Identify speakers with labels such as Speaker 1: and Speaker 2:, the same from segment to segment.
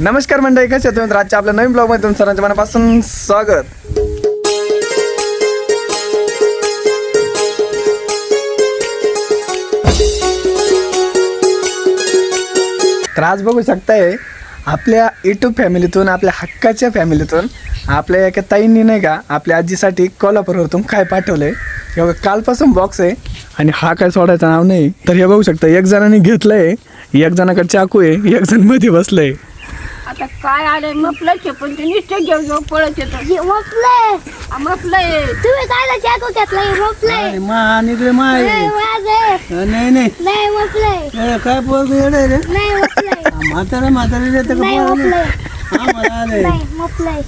Speaker 1: नमस्कार मंडळी, कसे तुम्ही? आजच्या आपल्या नवीन ब्लॉग मध्ये तुमचं सर्वांच्या मनापासून स्वागत. तर आज बघू शकताय आपल्या यूट्यूब फॅमिलीतून, आपल्या हक्काच्या फॅमिलीतून आपल्या एका ताईंनी नाही का आपल्या आजीसाठी कोल्हापूरवरून काय पाठवलंय. हे बघा, कालपासून बॉक्स आहे आणि हा काय सोडायचं नाव नाही. तर हे बघू शकता, एक जणांनी घेतलंय, एक जणाकडे चाकू आहे, एक जण मध्ये बसलंय.
Speaker 2: आता काय आलंय मफलरचे पण ते निश्चय घेऊ घेऊ पळत येतं. मफलय
Speaker 3: तुम्ही काय चाकू घेतलाय? मफलय
Speaker 4: नाही नाही
Speaker 3: नाही मफलय
Speaker 4: काय पोरग येडे रे
Speaker 3: नाही मफलय
Speaker 4: म्हातारा म्हातारी रे
Speaker 3: नाही मफलय
Speaker 4: आम्हाला आले
Speaker 3: नाही मफलय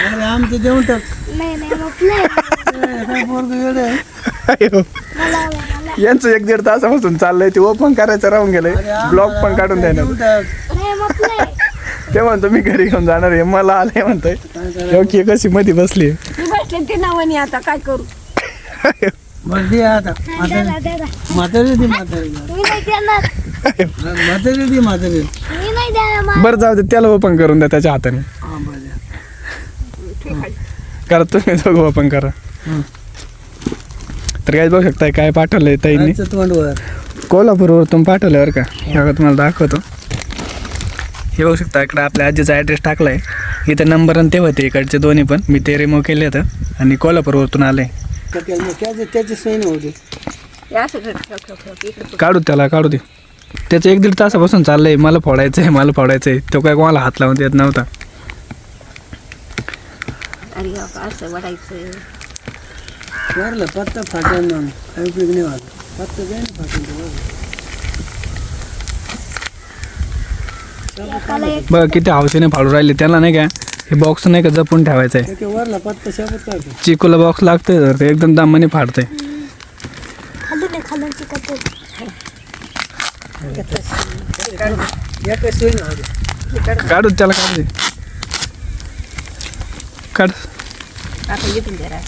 Speaker 4: अरे आमचं देऊन टाक
Speaker 3: नाही नाही मफलय
Speaker 4: काय पोरग येडे
Speaker 3: मला
Speaker 1: यांचं 1-1.5 तासापासून चाललंय, ते ओपन करायचं राहून गेलंय, ब्लॉग पण काढून द्यायला.
Speaker 3: नाही मफलय
Speaker 1: ते म्हणतो मी घरी घेऊन जाणार आहे, मला आलंय म्हणतोय. योग्य कशी मध्ये बसली.
Speaker 2: ती बसले ते नावानी, आता काय करू?
Speaker 4: बस दे आता
Speaker 3: दादा दादा
Speaker 4: म्हातारी दी म्हातारी
Speaker 3: मी नाही देणार
Speaker 4: म्हातारी दी म्हातारी
Speaker 3: मी नाही देणार
Speaker 1: बरं जाऊ दे, त्याला ओपन करून द्या त्याच्या हाताने.
Speaker 4: हा बरं
Speaker 1: करा तुम्ही दोघं ओपन करा. तर काय बघू शकताय काय पाठवलंय ताईंनी.
Speaker 4: तोंडवर
Speaker 1: कोल्हापूरवरून पाठवलं बरं का. हे बघा तुम्हाला दाखवतो. हे बघू शकता, इकडे आपल्या आजीचा ॲड्रेस टाकलाय. इथे नंबर आणि ते होते इकडचे दोन्ही पण, मी ते रिमूव्ह केले होतं आणि कोल्हापूरवरून आले.
Speaker 4: त्याची सोय नव्हती.
Speaker 2: हे असं कर, ठेव, ठेव, ठेव. इकडे
Speaker 1: काढू त्याला, काढू दे. त्याचं 1-1.5 तासापासून चाललंय, मला फोडायचं आहे, मला फोडायचं आहे. तो काय कोणाला हात लावून देत नव्हता.
Speaker 2: अरे बाबा, असं वाढायचं.
Speaker 4: वरला पत्ता फाटेल मग काही उपयोग नाही व्हायला. पत्ता जाईन फाटेल.
Speaker 1: बघा किती हौसेने फाडू राहिले त्याला, नाही का. हे बॉक्स नाही का जपून ठेवायचं आहे.
Speaker 4: वरला पत्ता शाबत काढतो.
Speaker 1: चिकूला बॉक्स लागतंय तर ते एकदम दामाने फाडतंय.
Speaker 3: खालून चिकट
Speaker 4: या काही सोय नव्हती.
Speaker 1: काढू त्याला, काढू दे, काढ.
Speaker 2: आता येतील जरा.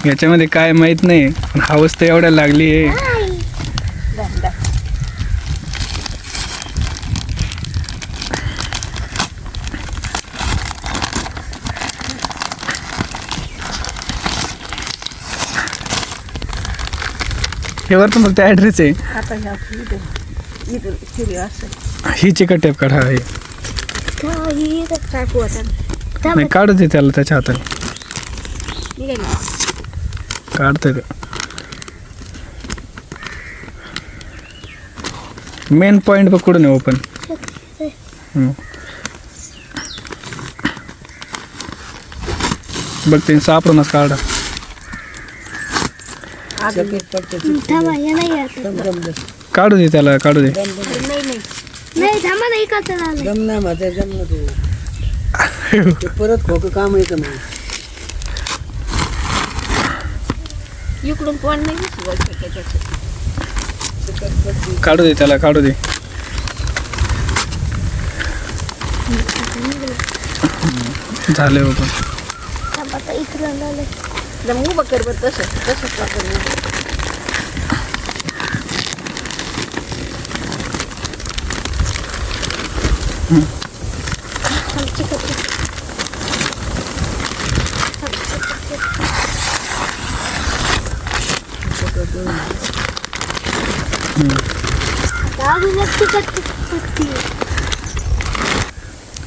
Speaker 1: याच्यामध्ये काय माहित नाही, पण हवस तर एवढ्या लागली आहे. हे वर फक्त ॲड्रेस आहे.
Speaker 2: आता ह्या इथं चिरी असं
Speaker 1: ही चिकट टेप काढा. हे
Speaker 2: चाकू आता
Speaker 1: नाही, काढू दे त्याला त्याच्या हाताने.
Speaker 2: निघाली.
Speaker 1: काढतोय ते. मेन पॉइंट पकडून आहे ओपन. बघ ते सापडूनच काढा.
Speaker 3: थांबा हे नाही आता
Speaker 1: काढू दे त्याला, काढू दे.
Speaker 3: नाही थांबा नाही का चला
Speaker 4: दम नाही म्हातारी दम नको. ते परत खोकं काम येतं मग.
Speaker 2: इकडून कोण नाही दिसलं त्याच्यात.
Speaker 1: काढू दे त्याला, काढू दे. झालंय ओपन.
Speaker 3: थांबा आता इकडून आले
Speaker 2: जम उभं कर बरं, तसंच वापर.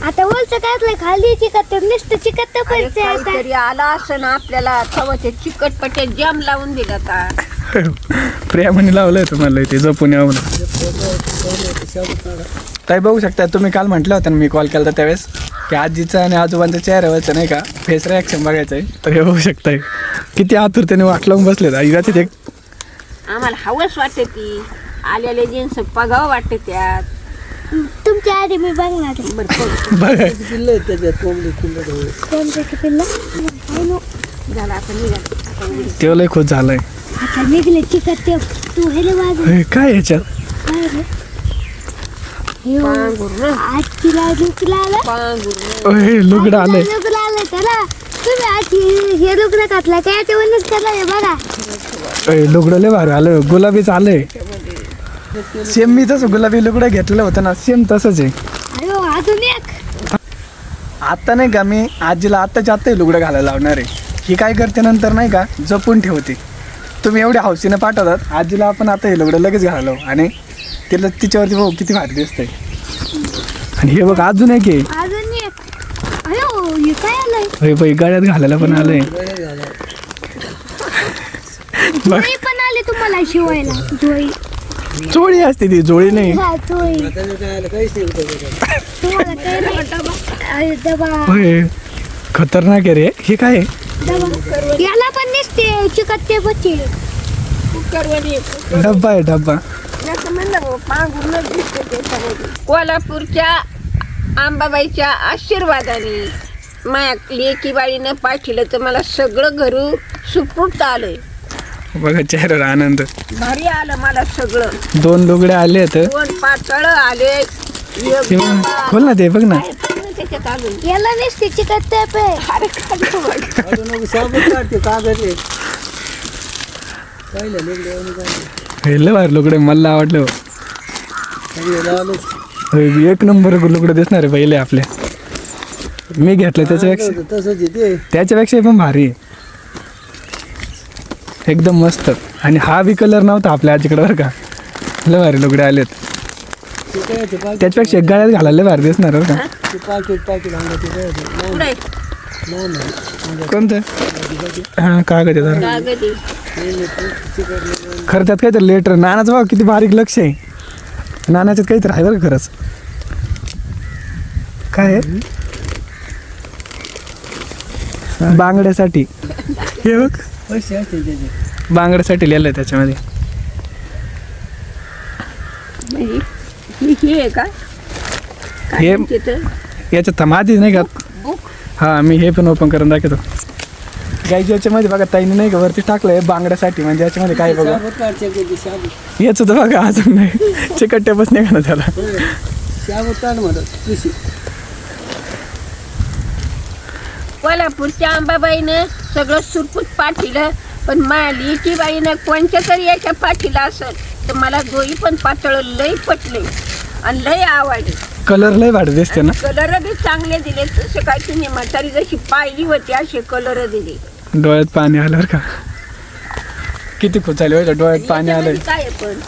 Speaker 3: आता वरचं काय खाली चिकट नुसतं चिकट पडते आता.
Speaker 2: काहीतरी आला असं ना आपल्याला खवाचे चिकटपटे जाम लावून दिला आता.
Speaker 1: प्रेमाने लावलंय तुम्हाला ते जपून यावं. ताई बघू शकता, तुम्ही काल म्हटलं होतं ना मी कॉल केला त्यावेळेस की आजीचं आणि आजोबांच्या चेहऱ्यावरचं नाही का फेस रिॲक्शन बघायचं आहे. तर हे बघू शकताय किती आतुरतेने वाट लावून बसले. आई तिथे
Speaker 2: आम्हाला हवस वाटते ती आलेले जीन्स पगाव वाटते त्यात.
Speaker 3: तुमच्या आधी मी बघणार
Speaker 1: बघा.
Speaker 4: पिल्लं आहेत त्याच्यात कोंबडी पिल्लं.
Speaker 3: कोणतं पिल्लं
Speaker 2: झाला आता निघाल.
Speaker 1: ते लय खुश झालंय.
Speaker 3: आता निघले चिकट ते तू हेले वाजव
Speaker 1: हे काय याच्यात
Speaker 3: काय रे हे
Speaker 2: पांघुरं.
Speaker 3: आजची लुकला आलं
Speaker 2: पांघुरं.
Speaker 1: हे लुगडं आलंय.
Speaker 3: लुकला आलं त्याला तुम्ही आजची हे लुकडं घातलं काय ते वनच केलं बघा.
Speaker 1: लुगडं लय भारी आलं, गुलाबीच आलंय. सेम मी तसं गुलाबी लुगडं घेतलेलं होतं ना, सेम तसंच आहे.
Speaker 3: अरे वा, अजून एक.
Speaker 1: आता नाही का मी आजीला आत्ताच्या आत्ता हे लुगडं घालायला लावणार आहे. ही काय करते नंतर नाही का जपून ठेवते. तुम्ही एवढ्या हौशीने पाठवतात आजीला, आपण आता हे लुगडं लगेच घालावं आणि तिला तिच्यावरती बघू किती भारी दिसतंय. आणि हे बघ अजून एक आहे.
Speaker 3: अजून एक. अयो, हे काय आलंय?
Speaker 1: होय बाई, गळ्यात घालायला पण आलंय. बघ,
Speaker 3: जोळी पण आली तुम्हाला शिवायला. जोळी.
Speaker 1: चोळी असते ती, जोळी नाही.
Speaker 3: हा, जोळी.
Speaker 4: आता मी काय आलं काहीच नाही होतं.
Speaker 3: तुम्हाला काय नाही. अरे, डबा.
Speaker 1: होय, खतरनाक आहे रे. हे काय आहे?
Speaker 3: डबा. याला पण दिसते चिकटते बच्चे.
Speaker 1: डब्बा आहे, डब्बा.
Speaker 2: कोल्हापूरच्या अंबाबाईच्या आशीर्वादाने माया लेकी बाळीनं पाठवलं तर मला सगळं घरू सुपूर्त आलंय.
Speaker 1: बघा चेहऱ्यावर आनंद.
Speaker 2: भारी आलं मला सगळं.
Speaker 1: 2 लुगडे आले तर
Speaker 2: 2 पातळ आले. एक
Speaker 1: ते बघ, खोल ना, ते बघ ना.
Speaker 2: काय पूर्ण त्याच्यात अजून.
Speaker 3: याला दिसते चिकटते पे.
Speaker 2: अरे खाली बघ.
Speaker 4: अजून नको साबण काढते कागद आहे. पाहिलं लुगडं काय
Speaker 1: हे लय भारी लुगडे, मला आवडलं.
Speaker 4: सगळे लालच.
Speaker 1: होय, एक नंबर लुगडं दिसणार आहे पहिले आपल्या. मी घेतलं त्याच्यापेक्षा
Speaker 4: तसंच आहे ते.
Speaker 1: त्याच्यापेक्षा पण भारी आहे. एकदम मस्त. आणि हा बी कलर नव्हता आपल्या आजीकडे बरं का. लय भारी लुगडे आलेत.
Speaker 4: ते काय ते पाकिट
Speaker 1: त्याच्यापेक्षा एक गळ्यात घालायला लय भारी दिसणार बरं का.
Speaker 4: ते पाकिट अंगा ते काय होतं.
Speaker 2: पुढे
Speaker 4: नाही नाही
Speaker 1: कोणतं? हां, कागद आहे जरा.
Speaker 2: कागदी.
Speaker 1: खरं त्यात काहीतरी लेटर. नानाचं बघ किती बारीक लक्ष आहे. नानाच्यात काहीतरी आहे बरं का खरंच. काय आहे? बांगड्यासाठी. हे बघ,
Speaker 4: पैसे असते त्याचे.
Speaker 1: बांगड्यासाठी लिहिलं आहे त्याच्यामध्ये.
Speaker 2: हे आहे का
Speaker 1: हे
Speaker 2: तिथं
Speaker 1: याच्यात माहिती नाही का.
Speaker 2: बुक.
Speaker 1: हां, मी हे पण ओपन करून दाखवतो. गाईच्या याच्यामध्ये बघा ताईने नाही का वरती टाकलंय बांगड्यासाठी. म्हणजे याच्यामध्ये काय बघा,
Speaker 4: साबण काढते त्याचे साबण.
Speaker 1: याचं तर बघा अजून नाही. चिकटटेपच नाही का ना त्याला.
Speaker 4: साबण काढ म्हणत कृषी.
Speaker 2: कोल्हापूरच्या अंबाबाईनं सगळं सुरपूत पाठीलं. पण माझ्या लेकी बाईनं कोणत्या तरी याच्या पाठीला असेल तर मला दोही पण पातळ लई पटले आणि लई आवडले.
Speaker 1: कलर लय भारी दिसते ना.
Speaker 2: कलर बी चांगले दिले. तसं काय की नाही, म्हातारी जशी पाहिली होती असे कलर दिले.
Speaker 1: डोळ्यात पाणी आलं बरं का. किती खुश झाले होते, डोळ्यात पाणी आलंय.
Speaker 2: याच्यामध्ये काय आहे पण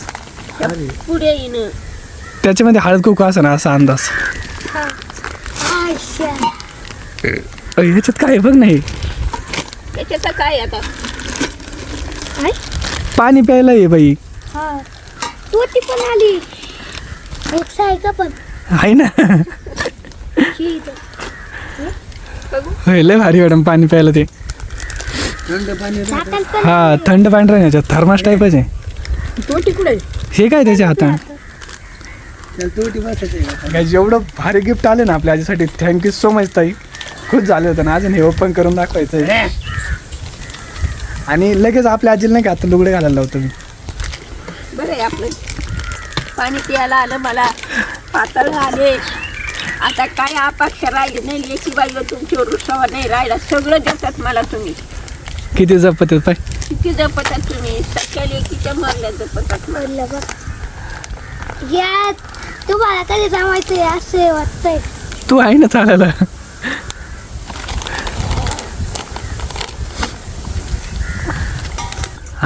Speaker 2: त्या पुढे येणं
Speaker 1: त्याच्यामध्ये हळद कुकू असं ना, असा अंदाज.
Speaker 3: अच्छा.
Speaker 1: ह्याच्यात काय आहे बघ नाही.
Speaker 2: त्याच्याचं काय आता.
Speaker 3: काय?
Speaker 1: पाणी प्यायला ये बाई.
Speaker 3: हा, तोटी पण आली. एक सायका पण.
Speaker 1: आहे ना.
Speaker 3: ही इथं.
Speaker 1: होय, लय भारी मॅडम पाणी प्यायला ते.
Speaker 4: थंड पाणी
Speaker 3: झाकण पण.
Speaker 1: हा, थंड पाणी राहण्याच्यात थर्मास टाईपच आहे.
Speaker 2: तो तिकडे
Speaker 1: हे काय त्याच्या हातात.
Speaker 4: त्याला तोटी बसायचं.
Speaker 1: काय एवढं भारी गिफ्ट आले ना आपल्या आजीसाठी. थँक्यू सो मच ताई. खूप झाले होतं ना. अजून हे ओपन करून दाखवायचं आहे. आणि लगेच आपल्या आजीला नाही का आता लुगडे घालायला लावतो मी.
Speaker 2: बरं आहे आपलं. पाणी प्यायला आलं मला. पातळ आले. आता काय अपेक्षा राहिली नाही. लेकी बाई तुमच्यावर रुसावा नाही राहिला. सगळं देतात मला तुम्ही.
Speaker 1: किती जपत पाय.
Speaker 2: किती जपतात तुम्ही. सख्या लेकीच्या मारल्या जपतात.
Speaker 3: म्हणलं बघ. या, तुम्हाला कधी जमायचंय असं वाटतंय.
Speaker 1: तू आहे ना चालायला.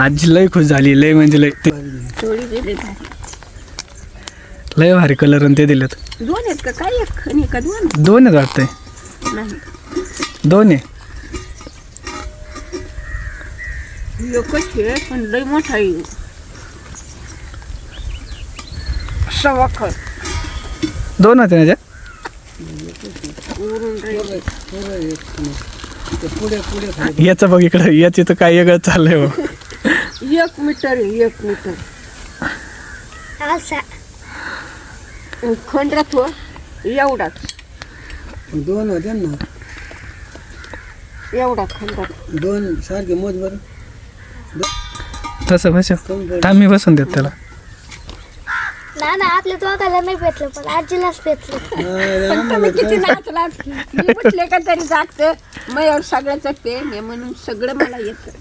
Speaker 1: आजी लय खुश झाली. लय म्हणजे लय.
Speaker 2: चोळी दिली भारी.
Speaker 1: लय भारी कलर आणि ते दिलेत.
Speaker 2: 2 आहेत का काय. एक आणि का 2
Speaker 1: 2 आहेत वाटतंय.
Speaker 2: नाही.
Speaker 1: 2 आहे.
Speaker 2: एकच आहे पण लय मोठा आहे. सव्वा खर
Speaker 1: 2 होते ना त्या.
Speaker 2: उरून राहिले.
Speaker 4: पुढे पुढे खाली.
Speaker 1: याचं बघ इकडं. याची तर काय वेगळं चाललंय हो.
Speaker 2: 1 मीटर आहे. 1 मीटर
Speaker 3: असा.
Speaker 2: खंडरात हो एवढाच.
Speaker 4: 2 होते ना.
Speaker 2: एवढा खंडरात.
Speaker 4: 2 सारखे मोज बरं.
Speaker 1: तसं बसव. थांब मी बसून देत त्याला.
Speaker 3: ना ना, आपल्या दोघाला नाही भेटलं पण आजीलाच भेटलं.
Speaker 2: पण तुम्ही किती नाचला. मी म्हटले का तरी जागत. मग सगळ्याचं प्रेम आहे म्हणून सगळं मला येतं.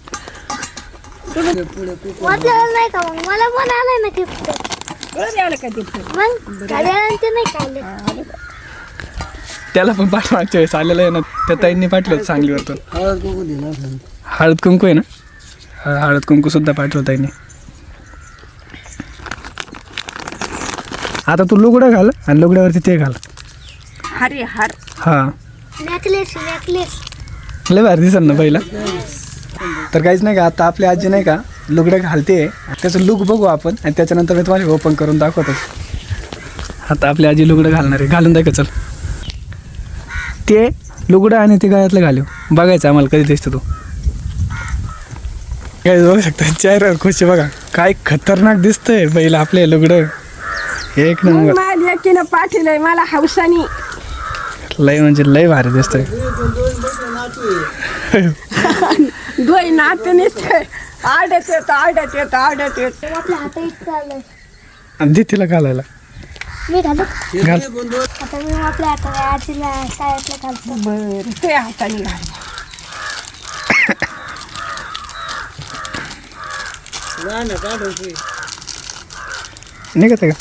Speaker 4: पुढे पुढे
Speaker 3: वाटलं नाही का मग मला पण आलंय ना गिफ्ट.
Speaker 2: सगळं आलं का तिथे
Speaker 3: मग गाड्यानंतर नाही खाल्लं.
Speaker 2: आलं का?
Speaker 1: त्याला पण पाठवायच्या वेळेस आलेलं आहे ना, त्या ताईंनी पाठवलं सांगलीवरतून.
Speaker 4: हळद कुंकू दिला असेल.
Speaker 1: हळद कुंकू आहे ना, हळद कुंकू सुद्धा पाठवलं ताईंनी. आता तू लुगडं घाल आणि लुगड्यावरती ते घाल.
Speaker 2: हरे हार
Speaker 1: हा
Speaker 3: नेकलेस
Speaker 1: लय भारी दिसल ना पहिला. तर काहीच नाही का, आता आपली आजी नाही का लुगडं घालते, त्याचं लुक बघू आपण आणि त्याच्यानंतर मी तुम्हाला ओपन करून दाखवतो. आता आपली आजी लुगडं घालणार आहे, घालून द्या का चल. ते लुगडं आणि ते गळ्यातलं घालू, बघायचं आम्हाला कधी दिसतं तो. काय बघू शकता चेहऱ्यावर खुशी बघा, काय खतरनाक दिसतंय पहिलं आपले लुगडं. एक नंबर,
Speaker 2: माझ्या एकीनं पाठवलंय मला हौसानी.
Speaker 1: लय म्हणजे लय भारी दिसतंय.
Speaker 2: दोय नातेनेच आडत येत आडत येत आडत येत.
Speaker 3: आपल्या हातात चाललंय.
Speaker 1: आणि दे तिला घालायला.
Speaker 3: मी घालू
Speaker 1: घाल.
Speaker 3: आता मी आपल्या हातात आजीला शाळेतलं घालतो.
Speaker 2: बर ते हाताने घाल.
Speaker 4: गाणं काढायचं.
Speaker 1: निघत का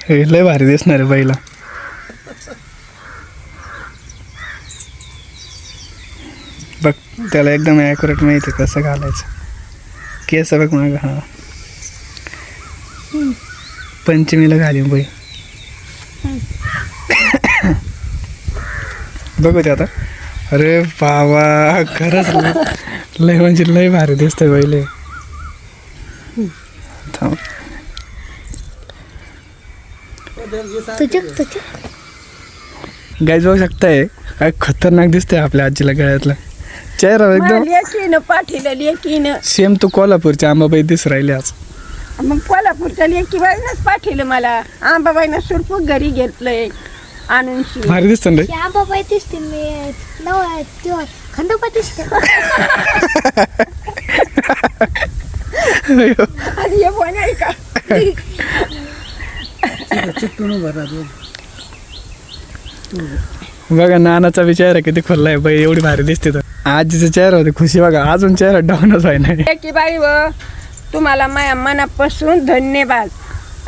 Speaker 1: हे लय भारी दिसणार आहे बाईला. बघ त्याला एकदम ॲक्युरेट माहिती आहे कसं घालायचं. केस बघ माग. हा पंचमीला घालीन बाई. बघू ते आता. अरे बाबा खरंच लय म्हणजे लय भारी दिसतंय बाईले. थांब
Speaker 3: तुझे
Speaker 1: गाईज बघू शकताय काय खतरनाक दिसतंय आपल्या आजीला गळ्यातला. चेहरा एकदम
Speaker 2: लेकीनं पाठीला लेकीनं.
Speaker 1: सेम तू कोल्हापूरच्या अंबाबाई दिस राहिली आज.
Speaker 2: मग कोल्हापूरच्या लेकी बाईनच पाठवलं मला. आंबाबाईनं सुरपूक घरी घेतलंय आणून शिव.
Speaker 1: भारी दिसतं ना रे.
Speaker 3: या बाबा दिसते मी खंडोबा दिसते.
Speaker 2: आणि हे पण आहे का
Speaker 4: चिकटून भरा
Speaker 1: बघा नानाचा बी चेहरा किती खुल्लाय बाई, एवढी भारी दिसते. तर आजीचा चेहरा होते खुशी बघा, अजून चेहरा डाऊनच व्हाय नाही.
Speaker 2: लेकी बाई व तुम्हाला माझ्या मनापासून धन्यवाद.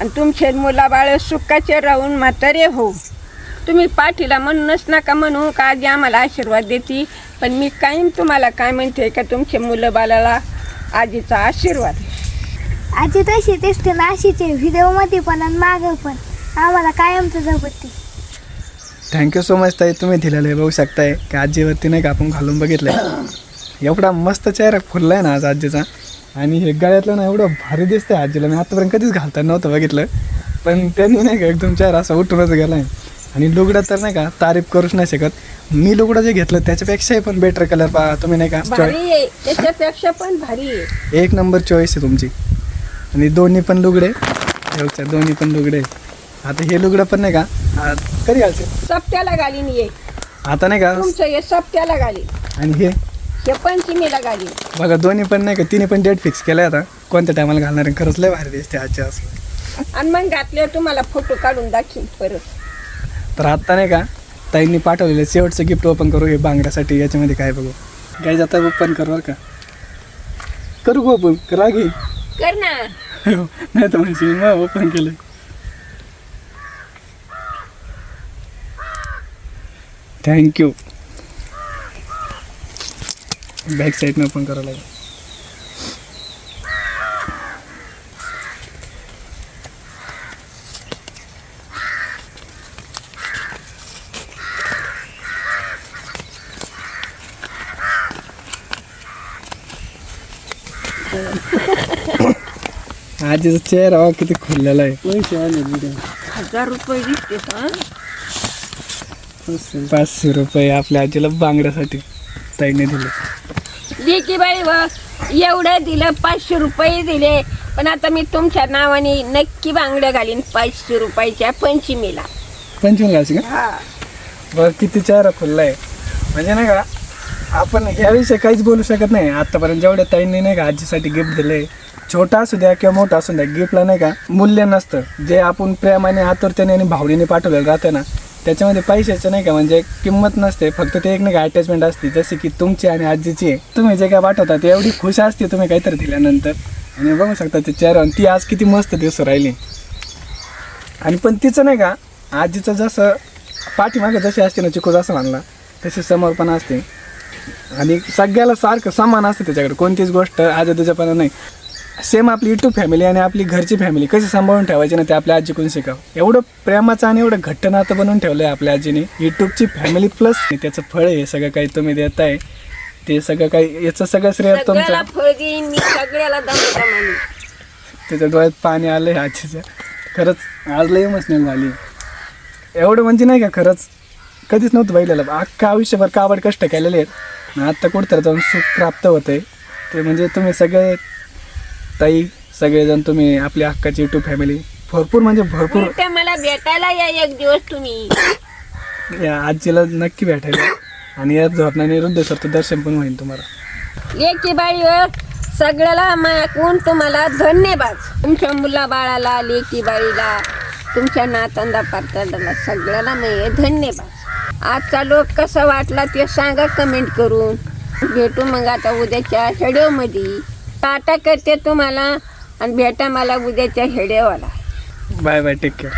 Speaker 2: आणि तुमचे मुलाबाळ सुखाचे राहून म्हातारे हो. तुम्ही पाठीला म्हणूनच नका म्हणू का आजी आम्हाला आशीर्वाद देते, पण मी कायम तुम्हाला काय म्हणते का तुमच्या मुलं बाळाला आजीचा आशीर्वाद.
Speaker 3: आजी तशी दिसते ना अशीच व्हिडिओ मध्ये पण आणि मागं पण आम्हाला कायमचं जबरती.
Speaker 1: थँक्यू सो मच ताई, तुम्ही दिलेलं आहे. बघू शकताय की आजीवरती नाही का आपण घालून बघितलंय. एवढा मस्त चेहरा खुलला आहे ना आज आजीचा. आणि हे गळ्यातलं ना एवढं भारी दिसतंय आजीला. मी आतापर्यंत कधीच घालता नव्हतं बघितलं, पण त्यांनी नाही का एकदम चेहरा असा उठूनच गेला आहे. आणि लुगडं तर नाही का तारीफ करूच नाही शकत. मी लुगडं जे घेतलं त्याच्यापेक्षाही पण बेटर कलर पहा तुम्ही नाही का.
Speaker 2: भारी आहे, त्याच्यापेक्षा पण भारी आहे.
Speaker 1: एक नंबर चॉईस आहे तुमची. आणि दोन्ही पण लुगडे दोन्ही पण लुगडे. आता हे लुगडं पण नाही का कधी घालते
Speaker 2: सप्त्याला घालीन ये.
Speaker 1: आता नाही का.
Speaker 2: तुमचं हे सप्त्याला घालीन,
Speaker 1: आणि हे
Speaker 2: हे पंचमीला घालीन.
Speaker 1: बघा दोन्ही पण नाही का, तिने पण डेट फिक्स केलं आहे आता कोणत्या टायमाला घालणार आहे. खरंच लय भारी दिसते आजच्या असं.
Speaker 2: आणि मग घातल्यावर तुम्हाला फोटो काढून दाखवीन परत.
Speaker 1: तर आत्ता नाही का ताईंनी पाठवलेलं शेवटचं गिफ्ट ओपन करू हे बांगड्यासाठी. याच्यामध्ये काय बघू काही आता ओपन करू बरं का. करू का ओपन करा घे
Speaker 2: कर ना.
Speaker 1: नाही तर म्हणजे मग ओपन केलं. थँक्यू. बॅक साईडनं ओपन करावं लागेल. आजीचा चेहरा किती खुललेला आहे.
Speaker 4: पैसे आले बिडे.
Speaker 2: 1000 रुपये दिसते.
Speaker 1: 500 रुपये आपल्या आजीला बांगड्यासाठी ताईने दिले.
Speaker 2: लेकी बाई व एवढं दिलं, 500 रुपये दिले. पण आता मी तुमच्या नावाने नक्की बांगड्या घालीन 500 रुपयाच्या पंचमीला.
Speaker 1: पंचमीला घालशी का.
Speaker 2: हा
Speaker 1: बरं किती चेहरा खुलला आहे. म्हणजे नाही का आपण ह्याविषयी काहीच बोलू शकत नाही. आत्तापर्यंत जेवढ्या ताईंनी नाही का आजीसाठी गिफ्ट दिले, छोटा असू द्या किंवा मोठा असू द्या, गिफ्टला नाही का मूल्य नसतं. जे आपण प्रेमाने आतुरतेने आणि भावनेने पाठवलेलं राहतं ना त्याच्यामध्ये पैशाचं नाही का म्हणजे किंमत नसते, फक्त ते एक नाही का अटॅचमेंट असते, जसे की तुमची आणि आजीची आहे. तुम्ही जे काय पाठवता ते एवढी खुश असते तुम्ही काहीतरी दिल्यानंतर. आणि बघू शकता ते चेहऱ्यावर ती आज किती मस्त दिवस राहिली. आणि पण तिचं नाही का आजीचं जसं पाठीमागे जशी असते ना चिकू जसं म्हणला तशी समोर पण असते. आणि सगळ्याला सारखं समान असतं त्याच्याकडे, कोणतीच गोष्ट आज तुझ्यापणा नाही. सेम आपली यूट्यूब फॅमिली आणि आपली घरची फॅमिली कशी सांभाळून ठेवायची ना ते आपल्या आजीकडून शिकावं. एवढं प्रेमाचं आणि एवढं घट्ट नातं बनवून ठेवलं आहे आपल्या आजीने. यूट्यूबची फॅमिली प्लस त्याचं फळ आहे सगळं काही तुम्ही देताय ते सगळं काही, याचं सगळं श्रेय तुमचं.
Speaker 2: सगळ्याला फळ देईन मी, सगळ्याला दमदमाने.
Speaker 1: त्याच्या डोळ्यात पाणी आलं आहे आजीचं. खरंच आज लई इमोशनल झाली. एवढं म्हणजे नाही का खरंच कधीच नव्हतं बघितलेलं. अख्खा आयुष्यभर काबड कष्ट केलेले आहेत आणि आत्ता कुठंतरी जाऊन सुख प्राप्त होतं आहे. ते म्हणजे तुम्ही सगळे ताई सगळेजण तुम्ही आपली हक्काची यूट्यूब फॅमिली भरपूर म्हणजे भरपूर.
Speaker 2: उलट्या मला भेटायला या एक दिवस तुम्ही.
Speaker 1: या आजीला नक्की भेटायला आणि या धोरणाने रुद्रेश्वरचं दर्शन पण होईल तुम्हाला.
Speaker 2: लेकी बाई सगळ्याला मागून तुम्हाला धन्यवाद. तुमच्या मुला बाळाला, लेकी बाईला, तुमच्या नातंदा पारतंदाला सगळ्याला मी धन्यवाद. आजचा लोक कसा वाटला ते सांगा कमेंट करून. भेटू मग आता उद्याच्या व्हिडिओमध्ये. टाटा करते तुम्हाला आणि भेटा मला उद्याच्या व्हिडिओला.
Speaker 1: Bye bye, take care.